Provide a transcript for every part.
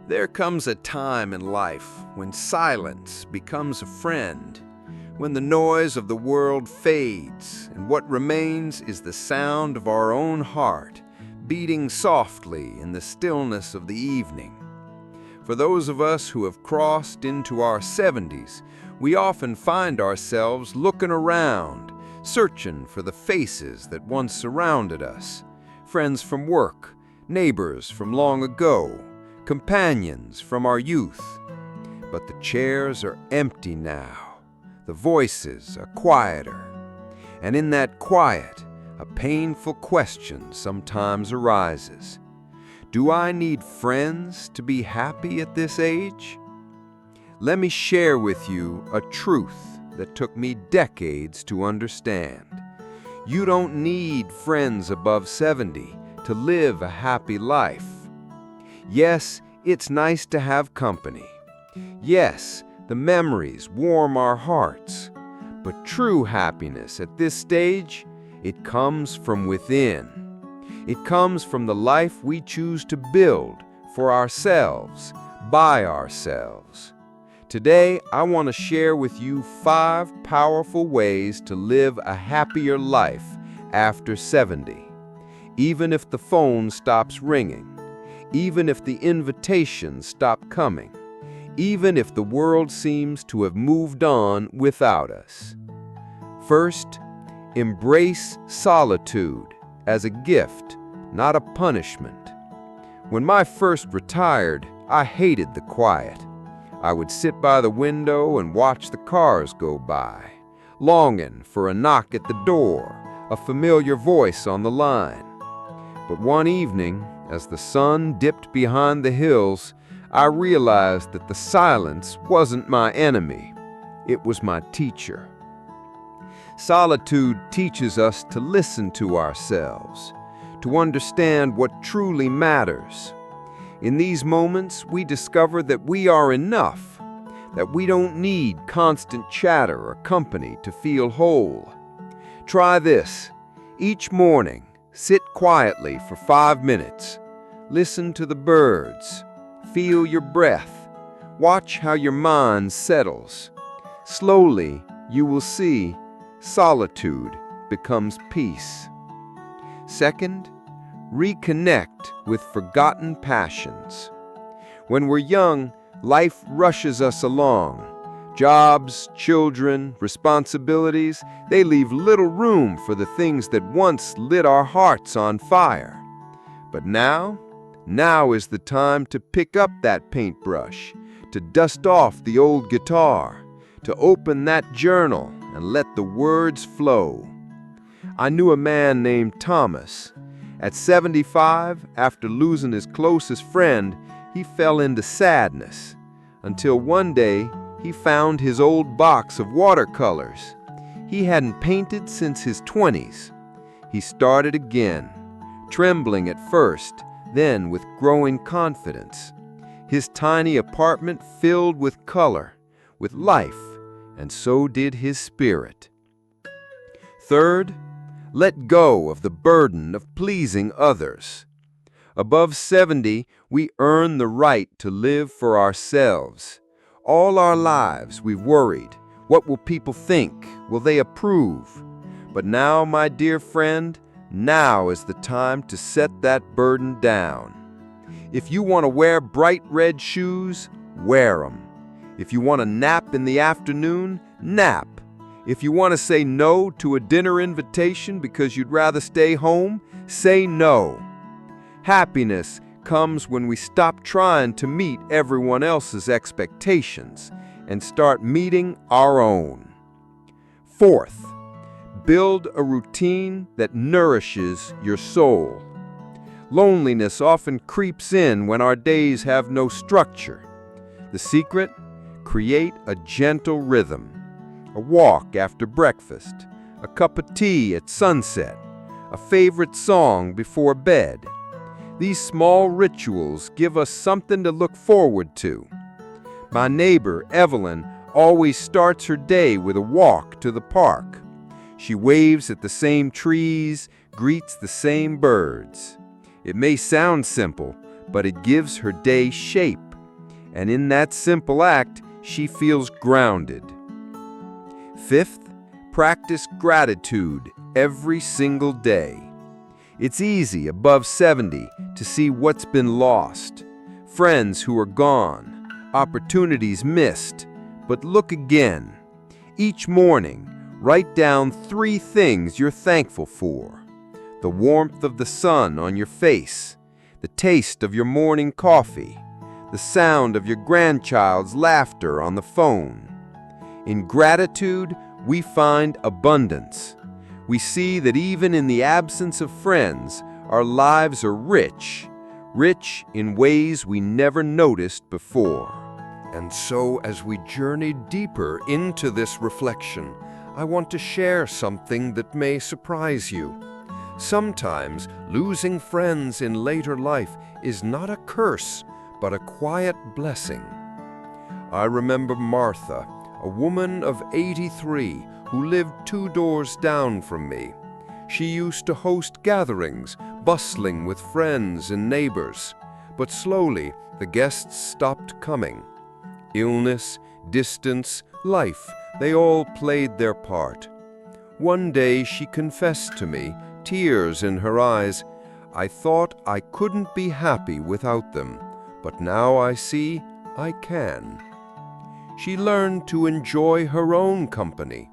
There comes a time in life when silence becomes a friend, when the noise of the world fades, and what remains is the sound of our own heart beating softly in the stillness of the evening. For those of us who have crossed into our 70s, we often find ourselves looking around, searching for the faces that once surrounded us, friends from work, neighbors from long ago, companions from our youth. But the chairs are empty now. The voices are quieter. And in that quiet, a painful question sometimes arises. Do I need friends to be happy at this age? Let me share with you a truth that took me decades to understand. You don't need friends above 70 to live a happy life. Yes, it's nice to have company. Yes, the memories warm our hearts. But true happiness at this stage, it comes from within. It comes from the life we choose to build for ourselves, by ourselves. Today, I want to share with you 5 powerful ways to live a happier life after 70. Even if the phone stops ringing, even if the invitations stop coming, even if the world seems to have moved on without us. First, embrace solitude as a gift, not a punishment. When I first retired, I hated the quiet. I would sit by the window and watch the cars go by, longing for a knock at the door, a familiar voice on the line. But one evening, as the sun dipped behind the hills, I realized that the silence wasn't my enemy. It was my teacher. Solitude teaches us to listen to ourselves, to understand what truly matters. In these moments, we discover that we are enough, that we don't need constant chatter or company to feel whole. Try this. Each morning, sit quietly for 5 minutes. Listen to the birds. Feel your breath. Watch how your mind settles. Slowly, you will see solitude becomes peace. Second, reconnect with forgotten passions. When we're young, life rushes us along. Jobs, children, responsibilities, they leave little room for the things that once lit our hearts on fire. But now is the time to pick up that paintbrush, to dust off the old guitar, to open that journal and let the words flow. I knew a man named Thomas. At 75, after losing his closest friend, he fell into sadness, until one day he found his old box of watercolors. He hadn't painted since his 20s. He started again, trembling at first, then with growing confidence. His tiny apartment filled with color, with life, and so did his spirit. Third, let go of the burden of pleasing others. Above 70, we earn the right to live for ourselves. All our lives we've worried, what will people think? Will they approve? But now, my dear friend, now is the time to set that burden down. If you want to wear bright red shoes, wear them. If you want to nap in the afternoon, nap. If you want to say no to a dinner invitation because you'd rather stay home, say no. Happiness comes when we stop trying to meet everyone else's expectations and start meeting our own. Fourth, build a routine that nourishes your soul. Loneliness often creeps in when our days have no structure. The secret? Create a gentle rhythm. A walk after breakfast, a cup of tea at sunset, a favorite song before bed. These small rituals give us something to look forward to. My neighbor, Evelyn, always starts her day with a walk to the park. She waves at the same trees, greets the same birds. It may sound simple, but it gives her day shape And in that simple act, she feels grounded. Fifth, practice gratitude every single day. It's easy, above 70, to see what's been lost, friends who are gone, opportunities missed. But look again. Each morning, write down 3 things you're thankful for. The warmth of the sun on your face, the taste of your morning coffee, the sound of your grandchild's laughter on the phone. In gratitude, we find abundance. We see that even in the absence of friends, our lives are rich in ways we never noticed before. And so, as we journey deeper into this reflection, I want to share something that may surprise you. Sometimes, losing friends in later life is not a curse, but a quiet blessing. I remember Martha, a woman of 83 who lived 2 doors down from me. She used to host gatherings, bustling with friends and neighbors. But slowly, the guests stopped coming. Illness, distance, life, they all played their part. One day she confessed to me, tears in her eyes, "I thought I couldn't be happy without them, but now I see I can." She learned to enjoy her own company.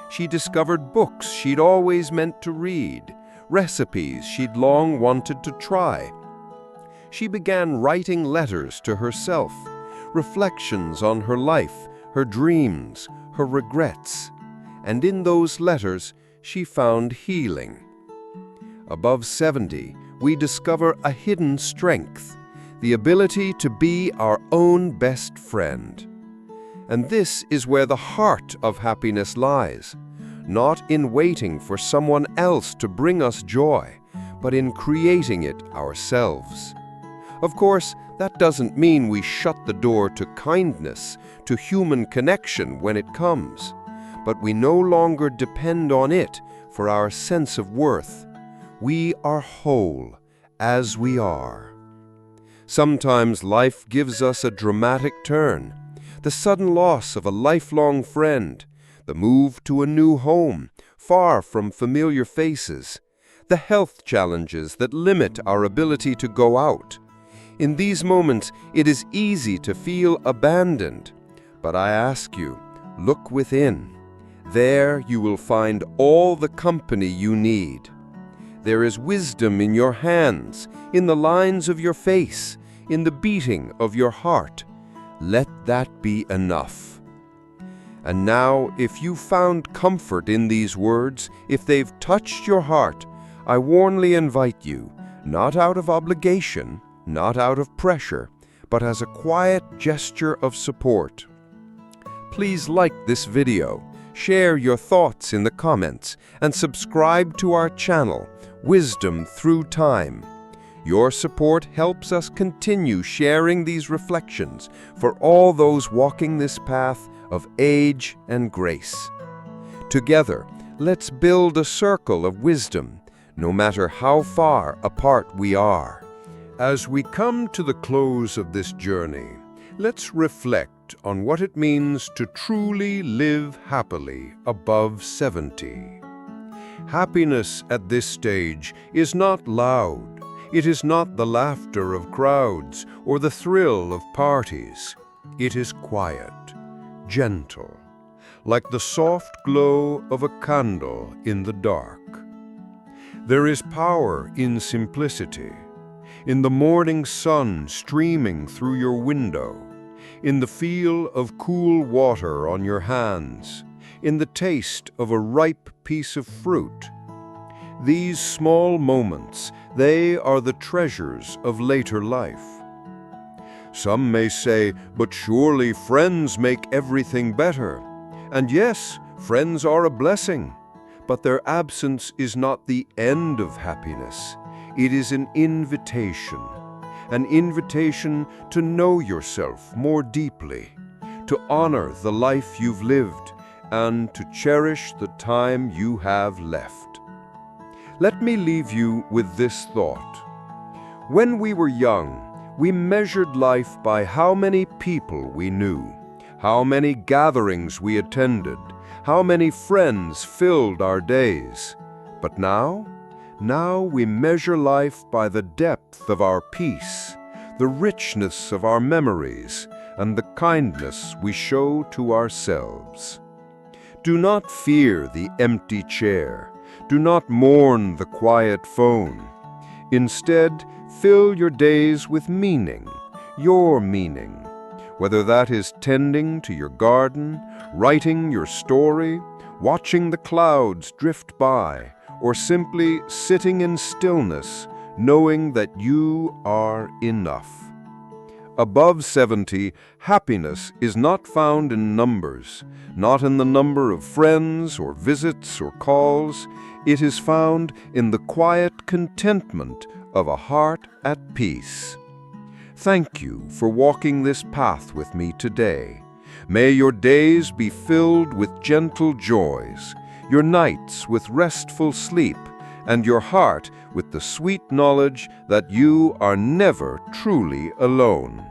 She discovered books she'd always meant to read, recipes she'd long wanted to try. She began writing letters to herself, reflections on her life, her dreams, her regrets. And in those letters, she found healing. Above 70, we discover a hidden strength, the ability to be our own best friend. And this is where the heart of happiness lies, not in waiting for someone else to bring us joy, but in creating it ourselves. Of course, that doesn't mean we shut the door to kindness, to human connection when it comes, but we no longer depend on it for our sense of worth. We are whole as we are. Sometimes life gives us a dramatic turn. The sudden loss of a lifelong friend, the move to a new home, far from familiar faces, the health challenges that limit our ability to go out. In these moments, it is easy to feel abandoned. But I ask you, look within. There you will find all the company you need. There is wisdom in your hands, in the lines of your face, in the beating of your heart. Let that be enough. And now, if you found comfort in these words, if they've touched your heart, I warmly invite you, not out of obligation, not out of pressure, but as a quiet gesture of support. Please like this video, share your thoughts in the comments, and subscribe to our channel, Wisdom Through Time. Your support helps us continue sharing these reflections for all those walking this path of age and grace. Together, let's build a circle of wisdom, no matter how far apart we are. As we come to the close of this journey, let's reflect on what it means to truly live happily above 70. Happiness at this stage is not loud. It is not the laughter of crowds or the thrill of parties. It is quiet, gentle, like the soft glow of a candle in the dark. There is power in simplicity, in the morning sun streaming through your window, in the feel of cool water on your hands, in the taste of a ripe piece of fruit. These small moments, they are the treasures of later life. Some may say, but surely friends make everything better. And yes, friends are a blessing, but their absence is not the end of happiness. It is an invitation to know yourself more deeply, to honor the life you've lived, and to cherish the time you have left. Let me leave you with this thought. When we were young, We measured life by how many people we knew, how many gatherings we attended, how many friends filled our days. But now we measure life by the depth of our peace, the richness of our memories, and the kindness we show to ourselves. Do not fear the empty chair. Do not mourn the quiet phone. Instead, fill your days with meaning, your meaning. Whether that is tending to your garden, writing your story, watching the clouds drift by, or simply sitting in stillness, knowing that you are enough. Above 70, happiness is not found in numbers, not in the number of friends or visits or calls. It is found in the quiet contentment of a heart at peace. Thank you for walking this path with me today. May your days be filled with gentle joys, your nights with restful sleep, and your heart with the sweet knowledge that you are never truly alone.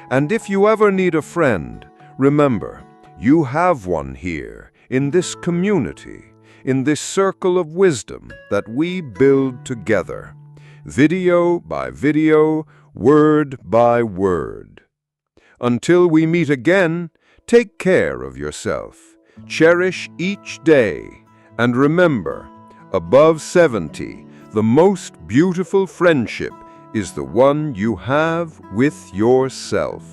And if you ever need a friend, remember, you have one here, in this community, in this circle of wisdom that we build together, video by video, word by word. Until we meet again, take care of yourself, cherish each day, and remember, above 70, the most beautiful friendship is the one you have with yourself.